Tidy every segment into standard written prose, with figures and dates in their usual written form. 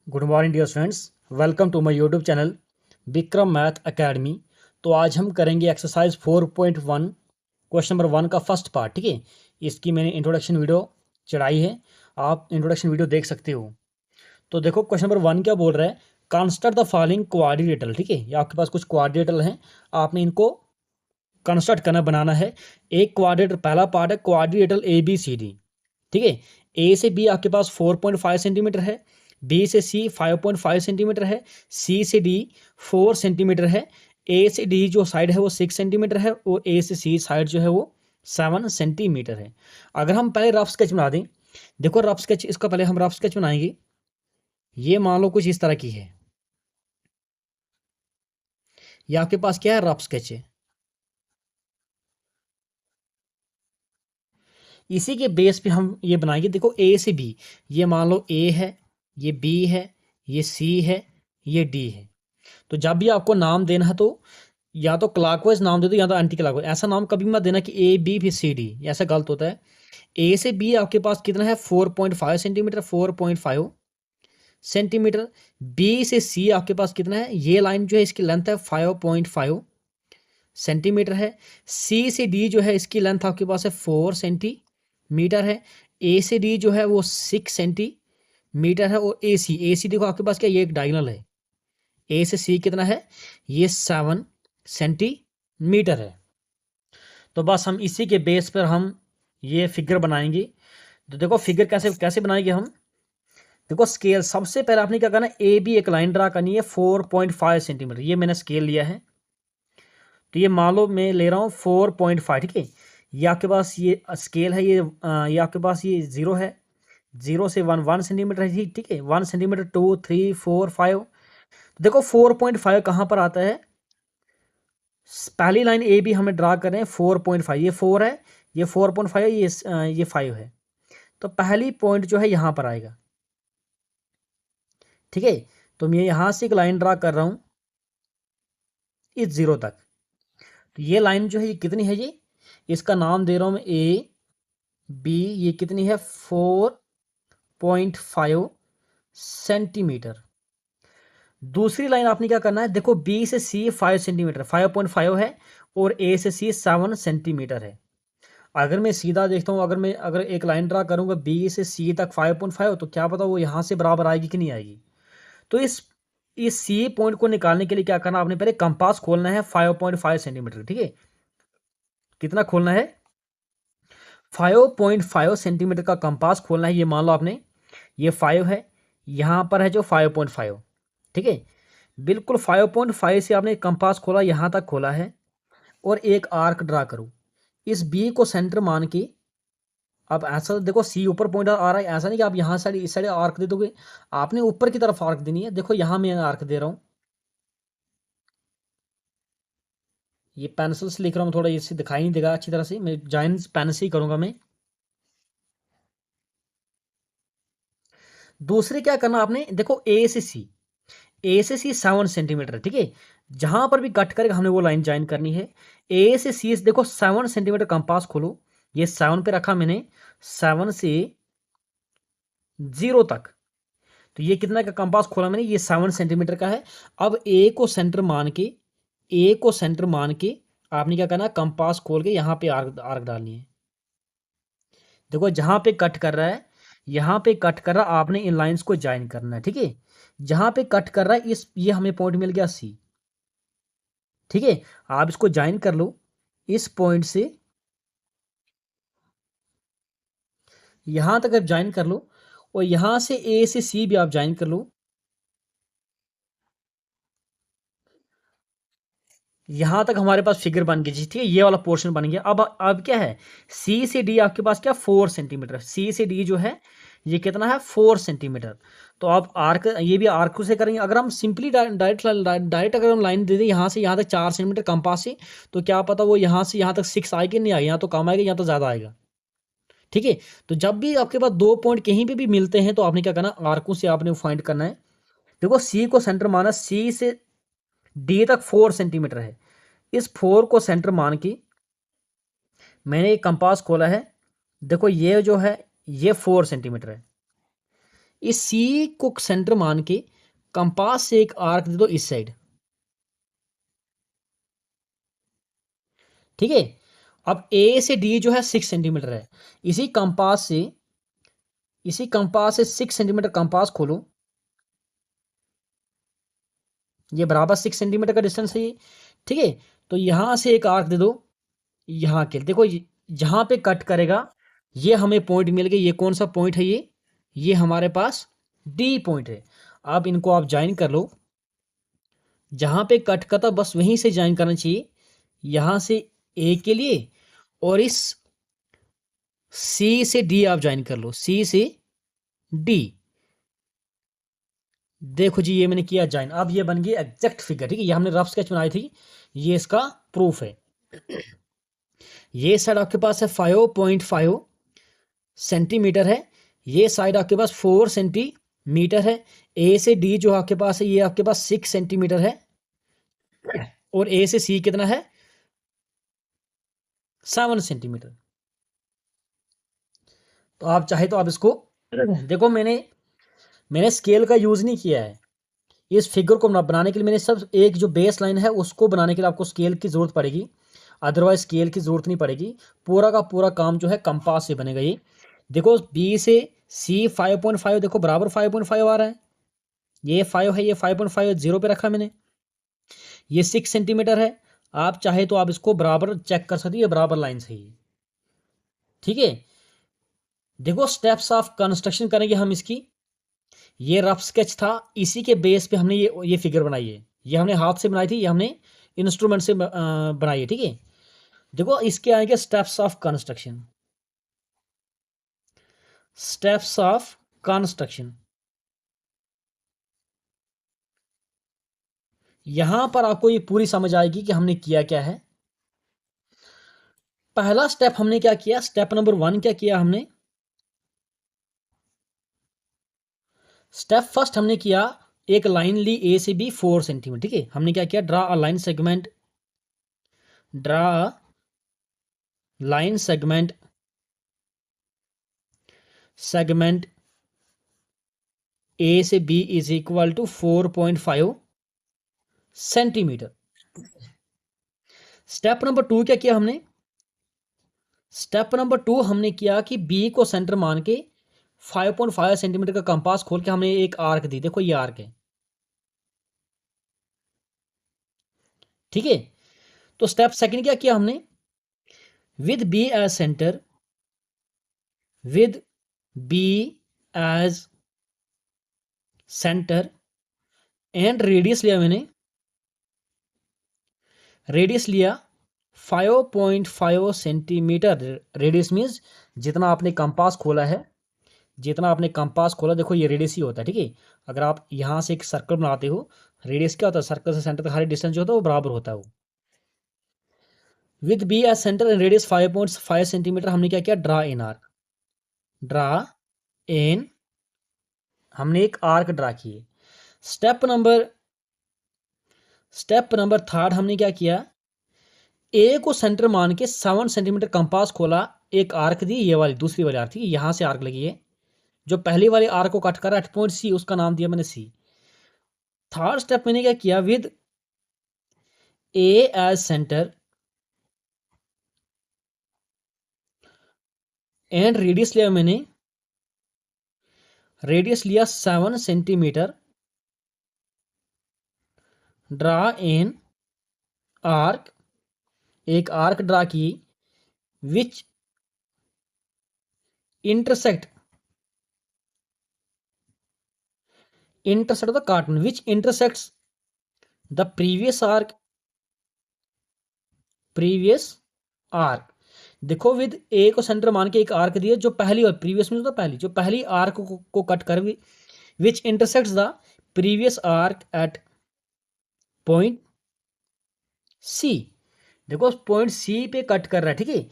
Good morning dear students, welcome to my YouTube channel Vikram Math Academy. तो आज हम करेंगे एक्सरसाइज 4.1 क्वेश्चन नंबर 1 का फर्स्ट पार्ट। ठीक है, इसकी मैंने इंट्रोडक्शन वीडियो चढ़ाई है, आप इंट्रोडक्शन वीडियो देख सकते हो। तो देखो क्वेश्चन नंबर 1 क्या बोल रहा है, कंस्ट्रक्ट द फॉलोइंग क्वाड्रिलेटरल। ठीक है, ये आपके पास कुछ क्वाड्रिलेटरल हैं, आपने इनको कंस्ट्रक्ट करना, बनाना है। एक क्वाड्रिलेटरल पहला पार्ट है quadrilateral A B C D. ठीक है, ए से बी आपके पास 4.5 सेंटीमीटर है, बी से सी 5.5 सेंटीमीटर है, सी से डी 4 सेंटीमीटर है, ए से डी जो साइड है वो 6 सेंटीमीटर है और ए से सी साइड जो है वो 7 सेंटीमीटर है। अगर हम पहले रफ स्केच बना दें, देखो रफ स्केच, इसका पहले हम रफ स्केच बनाएंगे। ये मान लो कुछ इस तरह की है, ये आपके पास क्या है, रफ स्केच है। इसी के बेस पे हम ये बनाएंगे। देखो ए से बी, ये मान लो ए है, ये बी है, ये सी है, ये डी है। तो जब भी आपको नाम देना है तो या तो क्लॉकवाइज नाम दे दो या तो एंटी क्लॉकवाइज। ऐसा नाम कभी मत देना कि ए बी फिर सी डी, ऐसा गलत होता है। ए से बी आपके पास कितना है, 4.5 सेंटीमीटर, 4.5 सेंटीमीटर। बी से सी आपके पास कितना है, ये लाइन जो है इसकी लेंथ है 5.5 सेंटीमीटर है। सी से डी जो है इसकी लेंथ आपके पास है 4 सेंटीमीटर है। ए से डी जो है वो 6 सेंटीमीटर है। और ए सी देखो आपके पास क्या, ये एक डायगोनल है। ए से सी कितना है, ये 7 सेंटीमीटर है। तो बस हम इसी के बेस पर हम ये फिगर बनाएंगे। तो देखो फिगर कैसे कैसे बनाएंगे हम। देखो स्केल, सबसे पहले आपने क्या करना है, ए बी एक लाइन ड्रा करनी है 4.5 सेंटीमीटर। ये मैंने स्केल लिया है, तो ये मान लो मैं ले रहा हूँ 4.5। ठीक है, ये आपके पास ये स्केल है, ये आपके पास ये 0 है, 0 से 1 सेंटीमीटर है। ठीक है, 1 सेंटीमीटर, 2 3 4 5। देखो 4.5 कहाँ पर आता है, पहली लाइन ए बी हमें ड्रा कर रहे हैं 4.5, ये 4 है, ये 4.5 है, ये 5 है। तो पहली पॉइंट जो है यहाँ पर आएगा। ठीक है, तो मैं यहाँ से एक लाइन ड्रा कर रहा हूँ इस 0 तक। तो ये लाइन जो है ये कितनी है, ये इसका नाम दे रहा हूँ मैं ए बी। ये कितनी है, 4.5 सेंटीमीटर। दूसरी लाइन आपने क्या करना है, देखो बी से सी 5 सेंटीमीटर, 5.5 है, और ए से सी 7 सेंटीमीटर है। अगर मैं सीधा देखता हूँ, अगर एक लाइन ड्रा करूंगा बी से सी तक 5.5, तो क्या पता वो यहाँ से बराबर आएगी कि नहीं आएगी। तो इस सी पॉइंट को निकालने के लिए क्या करना, आपने पहले कंपास खोलना है 5.5 सेंटीमीटर। ठीक है, कितना खोलना है, 5.5 सेंटीमीटर का कंपास खोलना है। ये मान लो आपने, ये 5 है, यहाँ पर है जो 5.5। ठीक है, बिल्कुल 5.5 से आपने कंपास खोला, यहाँ तक खोला है, और एक आर्क ड्रा करो इस बी को सेंटर मान के। अब ऐसा देखो सी ऊपर पॉइंट आ रहा है, ऐसा नहीं कि आप यहाँ साइड इस साइड आर्क दे दोगे, आपने ऊपर की तरफ आर्क देनी है। देखो यहाँ मैं आर्क दे रहा हूँ, ये पेंसिल से लिख रहा हूँ, थोड़ा इससे दिखाई नहीं देगा अच्छी तरह से, मैं जॉइंट पेन से ही करूँगा मैं। दूसरे क्या करना आपने, देखो ए से सी 7 सेंटीमीटर है। ठीक है, जहां पर भी कट करेगा हमने वो लाइन ज्वाइन करनी है। ए से सी देखो 7 सेंटीमीटर कंपास खोलो, ये 7 पे रखा मैंने, 7 से 0 तक। तो ये कितना का कंपास खोला मैंने, ये 7 सेंटीमीटर का है। अब ए को सेंटर मान के आपने क्या करना, कंपास खोल के यहाँ पे आर्क आर्क डालनी है। देखो जहां पे कट कर रहा है, यहाँ पे कट कर रहा, आपने इन लाइंस को ज्वाइन करना है। ठीक है, जहां पे कट कर रहा है ये हमें पॉइंट मिल गया सी। ठीक है, आप इसको ज्वाइन कर लो इस पॉइंट से यहां तक आप ज्वाइन कर लो, और यहां से ए से सी भी आप ज्वाइन कर लो। यहां तक हमारे पास फिगर बन गई। ठीक है, ये वाला पोर्शन बन गया। अब क्या है, सी से डी आपके पास क्या, 4 सेंटीमीटर। सी से डी जो है ये कितना है, 4 सेंटीमीटर। तो आप आर्क, ये भी आर्क से करेंगे। अगर हम सिंपली डायरेक्ट अगर हम लाइन दे दें यहाँ से यहाँ तक 4 सेंटीमीटर कंपास से, तो क्या पता वो यहाँ से यहाँ तक 6 आएगी, नहीं आएगी, यहाँ तो कम आएगा, यहाँ तो ज़्यादा आएगा। ठीक है, तो जब भी आपके पास दो पॉइंट कहीं पे भी मिलते हैं, तो आपने क्या करना, आर्कों से आपने फाइंड करना है। देखो सी को सेंटर माना, सी से डी तक 4 सेंटीमीटर है। इस 4 को सेंटर मान के मैंने एक कंपास खोला है। देखो ये जो है ये 4 सेंटीमीटर है, इस सी को सेंटर मान के कंपास से एक आर्क दे दो इस साइड, ठीक है। अब ए से डी जो है 6 सेंटीमीटर है, इसी कंपास से 6 सेंटीमीटर कंपास खोलो, ये बराबर 6 सेंटीमीटर का डिस्टेंस है ये, ठीक है। तो यहां से एक आर्क दे दो यहां के, देखो जहां पे कट करेगा ये हमें पॉइंट मिल गया। ये कौन सा पॉइंट है? ये हमारे पास डी पॉइंट है। अब इनको आप ज्वाइन कर लो, जहां पे कट करता बस वहीं से ज्वाइन करना चाहिए, यहां से ए के लिए, और इस सी से डी आप ज्वाइन कर लो, सी से डी। देखो जी ये मैंने किया ज्वाइन, अब ये बन गई एग्जैक्ट फिगर, ठीक है। ये हमने रफ स्केच बनाई थी, ये इसका प्रूफ है। ये साइड आपके पास है 5.5 सेंटीमीटर है, ये साइड आपके पास 4 सेंटीमीटर है। ए से डी जो आपके पास है ये आपके पास 6 सेंटीमीटर है, और ए से सी कितना है? 7 सेंटीमीटर। तो आप चाहे तो आप इसको देखो, मैंने स्केल का यूज नहीं किया है इस फिगर को बनाने के लिए। मैंने सब एक जो बेस लाइन है उसको बनाने के लिए आपको स्केल की जरूरत पड़ेगी, अदरवाइज स्केल की जरूरत नहीं पड़ेगी। पूरा का पूरा काम जो है कंपास से बनेगा। ये देखो बी से सी 5.5 देखो बराबर 5.5 आ रहा है, ये 5 है, ये 5.5 जीरो पे रखा मैंने, ये 6 सेंटीमीटर है। आप चाहे तो आप इसको बराबर चेक कर सकते हो, ये बराबर लाइन सही है, ठीक है। देखो स्टेप्स ऑफ कंस्ट्रक्शन करेंगे हम इसकी। ये रफ स्केच था, इसी के बेस पे हमने ये फिगर बनाई है। ये हमने हाथ से बनाई थी, ये हमने इंस्ट्रूमेंट से बनाई है, ठीक है। देखो इसके आएंगे steps of construction, steps of construction. यहां पर आपको ये पूरी समझ आएगी कि हमने किया क्या है। पहला स्टेप हमने क्या किया, स्टेप नंबर 1 क्या किया हमने, स्टेप फर्स्ट हमने किया एक लाइन ली ए से बी 4 सेंटीमीटर, ठीक है। हमने क्या किया, draw a line segment, draw line segment, segment A से B is equal to 4.5 centimetre. Step number 2 क्या किया हमने, स्टेप नंबर 2 हमने किया कि बी को सेंटर मान के 5.5 सेंटीमीटर का कंपास खोल के हमने एक आर्क दी, देखो ये आर्क है, ठीक है। तो स्टेप सेकंड क्या किया हमने, with B as centre, with B as centre and radius लिया मैंने, रेडियस लिया 5.5 सेंटीमीटर। रेडियस मीन्स जितना आपने कंपास खोला है, जितना आपने कंपास खोला, देखो ये रेडियस ही होता है, ठीक है। अगर आप यहां से एक सर्कल बनाते हो, रेडियस क्या होता है, सर्कल से सेंटर तक हर डिस्टेंस जो होता है वो बराबर होता है वो। With B as centre and radius 5.5 centimetre, हमने क्या किया, draw an arc, draw an, हमने एक आर्क ड्रा किए। स्टेप नंबर थर्ड हमने क्या किया, ए को सेंटर मान के 7 सेंटीमीटर कंपास खोला, एक आर्क दी, ये वाली दूसरी वाली आर्क थी, यहां से आर्क लगी है, जो पहली वाली आर्क को कट कर रहा है 8 पॉइंट सी, उसका नाम दिया मैंने सी। थर्ड स्टेप मैंने क्या किया, with A as centre and radius लिया मैंने, रेडियस लिया 7 सेंटीमीटर, ड्रा इन आर्क, एक आर्क ड्रा की, which intersect the cartoon, which intersects the previous arc. देखो विद ए को सेंटर मान के एक आर्क दिया, जो पहली और प्रीवियस में पहली, जो पहली आर्क को कट कर, which intersects the previous arc at point C. देखो पॉइंट सी पे कट कर रहा है, ठीक है।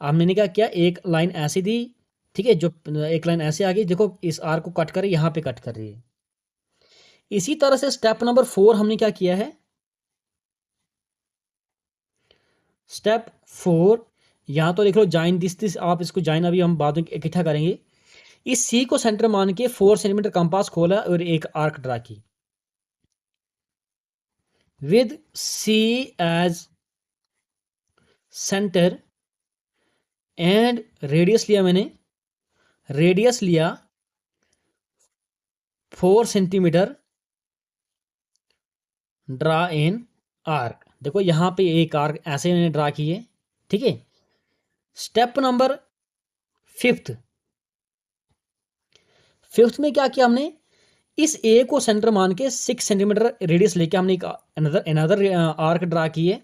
अब मैंने क्या किया, एक लाइन ऐसी दी, ठीक है, जो एक लाइन ऐसे आ गई, देखो इस आर्क को कट कर यहां पे कट कर रही है। इसी तरह से स्टेप नंबर 4 हमने क्या किया है, स्टेप 4 यहां तो लिख लो ज्वाइन दिस, आप इसको ज्वाइन अभी हम बाद में इकट्ठा करेंगे। इस सी को सेंटर मान के 4 सेंटीमीटर कंपास खोला और एक आर्क ड्रा की with C as centre and radius लिया मैंने, रेडियस लिया 4 सेंटीमीटर, ड्रा इन आर्क। देखो यहां पे एक आर्क ऐसे मैंने ड्रा किए, ठीक है। स्टेप नंबर फिफ्थ में क्या किया हमने, इस ए को सेंटर मान के 6 सेंटीमीटर रेडियस लेके हमने एक अनदर आर्क ड्रा की है,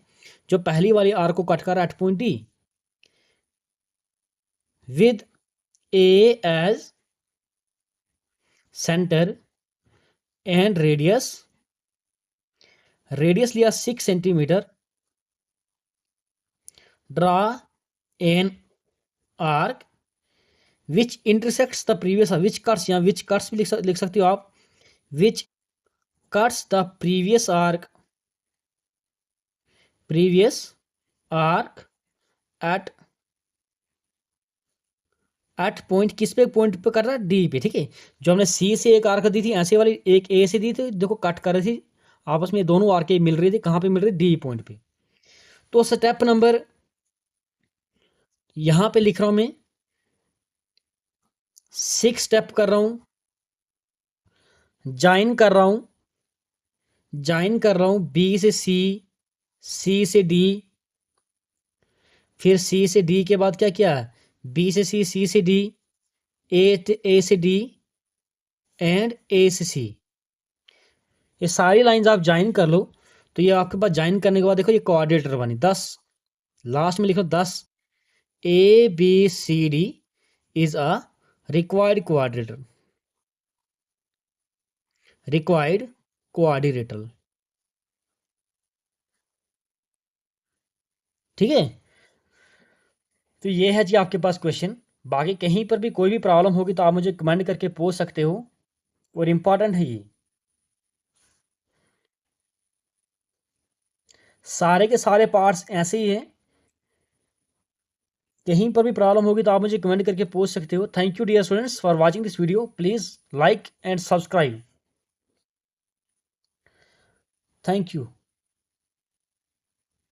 जो पहली वाली आर्क को कट कर at point D with A as centre and radius लिया 6 centimetre, draw an arc which intersects the previous, which cuts, या विच कट्स भी लिख सकते हो आप, which cuts the previous arc at point, किस पे पॉइंट पे कर रहा है, डी पे, ठीक है। जो हमने सी से एक आर्क दी थी, ऐसे वाली एक ए से दी थी, देखो कट कर रही थी आपस में, दोनों आर्क मिल रही थी, कहां पे मिल रही, डी पॉइंट पे। तो स्टेप नंबर यहां पे लिख रहा हूं मैं 6 स्टेप कर रहा हूं, ज्वाइन कर रहा हूं बी से सी से डी, फिर सी से डी के बाद क्या किया, बी से सी से डी, ए से डी एंड ए से सी। ये सारी लाइंस आप ज्वाइन कर लो, तो ये आपके पास ज्वाइन करने के बाद देखो ये कोऑर्डिनेटर बनी 10, लास्ट में लिखो 10 A B C D is a required coordinator, ठीक है। तो ये है जी आपके पास क्वेश्चन। बाकी कहीं पर भी कोई भी प्रॉब्लम होगी तो आप मुझे कमेंट करके पूछ सकते हो, और इम्पॉर्टेंट है ये, सारे के सारे पार्ट्स ऐसे ही हैं। कहीं पर भी प्रॉब्लम होगी तो आप मुझे कमेंट करके पूछ सकते हो। Thank you dear students for watching this video, please like and subscribe. Thank you.